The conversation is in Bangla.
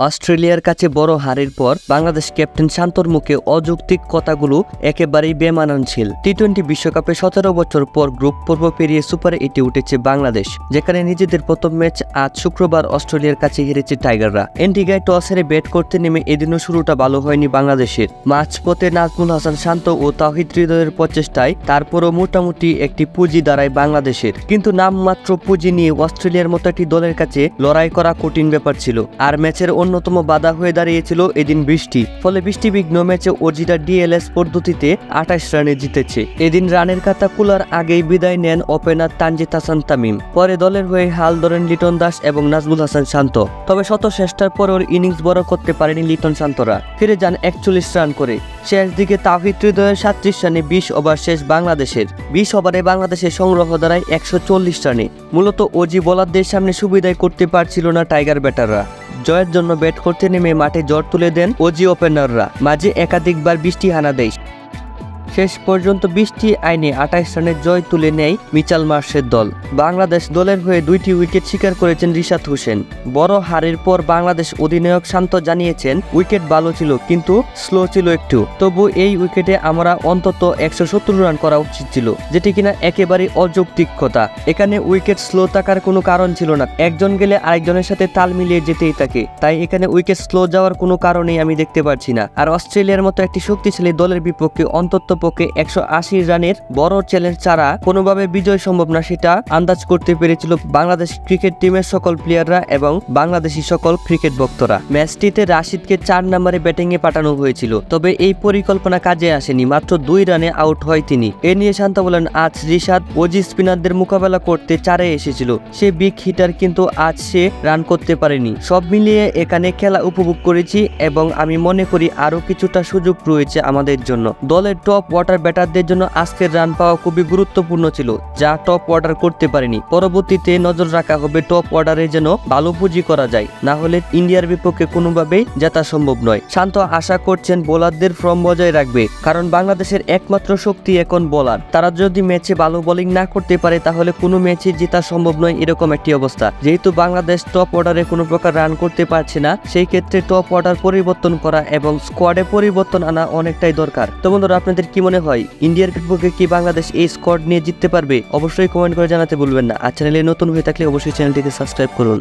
অস্ট্রেলিয়ার কাছে বড় হারের পর বাংলাদেশ ক্যাপ্টেন শান্তর মুখে অযৌক্তিক কথাগুলো একেবারেই বেমানানশীল। টি-20 বিশ্বকাপে 17 বছর পর গ্রুপ পর্ব পেরিয়ে সুপারে এটি উঠেছে বাংলাদেশ, যেখানে নিজেদের প্রথম ম্যাচ আজ শুক্রবার অস্ট্রেলিয়ার কাছে হেরেছে টাইগাররা। এন্টিগায় টস হেরে ব্যাট করতে নেমে এদিনও শুরুটা ভালো হয়নি বাংলাদেশের। মাঝপথে নাজমুল হাসান শান্ত ও তাওহিদ হৃদয়ের প্রচেষ্টায় তারপরও মোটামুটি একটি পুঁজি দাঁড়ায় বাংলাদেশের, কিন্তু নামমাত্র পুঁজি নিয়ে অস্ট্রেলিয়ার মতো একটি দলের কাছে লড়াই করা কঠিন ব্যাপার ছিল। আর ম্যাচের অন্যতম বাধা হয়ে দাঁড়িয়েছিল এদিন বৃষ্টি। ফলে বৃষ্টিবিঘ্ন ম্যাচে অজিরা ডিএলএস পদ্ধতিতে 28 রানে জিতেছে। এদিন রানের খাতা খোলার আগেই বিদায় নেন ওপেনার তানজিদ হাসান তামিম। পরে দলের হয়ে হাল ধরেন লিটন দাস এবং নাজমুল হাসান শান্ত। তবে শত চেষ্টার পরেও ইনিংস বড় করতে পারেনি লিটন শান্তরা, ফিরে যান 41 রান করে। শেষ দিকে তাওহিদ হৃদয়ের 37 রানে 20 ওভার শেষ বাংলাদেশের। 20 ওভারে বাংলাদেশের সংগ্রহ দাঁড়ায় 140 রানে। মূলত অজি বোলারদের সামনে সুবিধাই করতে পারছিল না টাইগার ব্যাটাররা। জয়ের জন্য ব্যাট করতে নেমে মাঠে জ্বর তুলে দেন অজি ওপেনাররা। মাঝে একাধিকবার বৃষ্টি হানা দেয়। শেষ পর্যন্ত বৃষ্টি আইনে 28 রানের জয় তুলে নেয় মিচেল মার্শের দল। বাংলাদেশ দলের হয়ে 2টি উইকেট শিকার করেছেন রিশাদ হোসেন। বড় হারের পর বাংলাদেশ অধিনায়ক শান্ত জানিয়েছেন, উইকেট ভালো ছিল কিন্তু স্লো ছিল একটু। তবু এই উইকেটে আমরা অন্তত 170 রান করা উচিত ছিল, যেটি কিনা একেবারে অযৌক্তিক কথা। এখানে উইকেট স্লো থাকার কোনো কারণ ছিল না। একজন গেলে আরেকজনের সাথে তাল মিলিয়ে যেতেই থাকে, তাই এখানে উইকেট স্লো যাওয়ার কোনো কারণেই আমি দেখতে পাচ্ছি না। আর অস্ট্রেলিয়ার মতো একটি শক্তিশালী দলের বিপক্ষে অন্তত পক্ষে 180 রানের বড় চ্যালেঞ্জ ছাড়া কোনোভাবে বিজয় সম্ভব না, সেটা আন্দাজ করতে পেরেছিল বাংলাদেশ ক্রিকেট টিমের সকল প্লেয়াররা এবং বাংলাদেশি সকল ক্রিকেট ভক্তরা। ম্যাচটিতে রাশিদকে 4 নম্বরে ব্যাটিংয়ে পাঠানো হয়েছিল, তবে এই পরিকল্পনা কাজে আসেনি। মাত্র 2 রানে আউট হয় তিনি। এ নিয়ে শান্ত বলেন, আজ রিশাদ অজি স্পিনারদের মোকাবেলা করতে 4-এ এসেছিল। সে বিগ হিটার, কিন্তু আজ সে রান করতে পারেনি। সব মিলিয়ে এখানে খেলা উপভোগ করেছি এবং আমি মনে করি আরো কিছুটা সুযোগ রয়েছে আমাদের জন্য। দলের টপ ওয়াটার ব্যাটারদের জন্য আজকের রান পাওয়া খুবই গুরুত্বপূর্ণ ছিল, যা টপ অর্ডার করতে পারেনি। পরবর্তীতে নজর রাখা হবে টপ অর্ডারে যেন ভালো পুঁজি করা যায়, না হলে ইন্ডিয়ার বিপক্ষে কোনোভাবেই জেতা সম্ভব নয়। শান্ত আশা করছেন বোলারদের ফর্ম বজায় রাখবে, কারণ বাংলাদেশের একমাত্র শক্তি এখন বোলার। তারা যদি ম্যাচে ভালো বোলিং না করতে পারে তাহলে কোনো ম্যাচে জেতা সম্ভব নয়, এরকম একটি অবস্থা। যেহেতু বাংলাদেশ টপ অর্ডারে কোনো প্রকার রান করতে পারছে না, সেই ক্ষেত্রে টপ অর্ডার পরিবর্তন করা এবং স্কোয়াডে পরিবর্তন আনা অনেকটাই দরকার। তো বন্ধুরা, আপনাদের কি মনে হয় ইন্ডিয়ার বিপক্ষে কি বাংলাদেশ এই স্কোয়াড নিয়ে জিততে পারবে? অবশ্যই কমেন্ট করে জানাতে ভুলবেন না। আর চ্যানেলে নতুন হয়ে থাকলে অবশ্যই চ্যানেলটিকে সাবস্ক্রাইব করুন।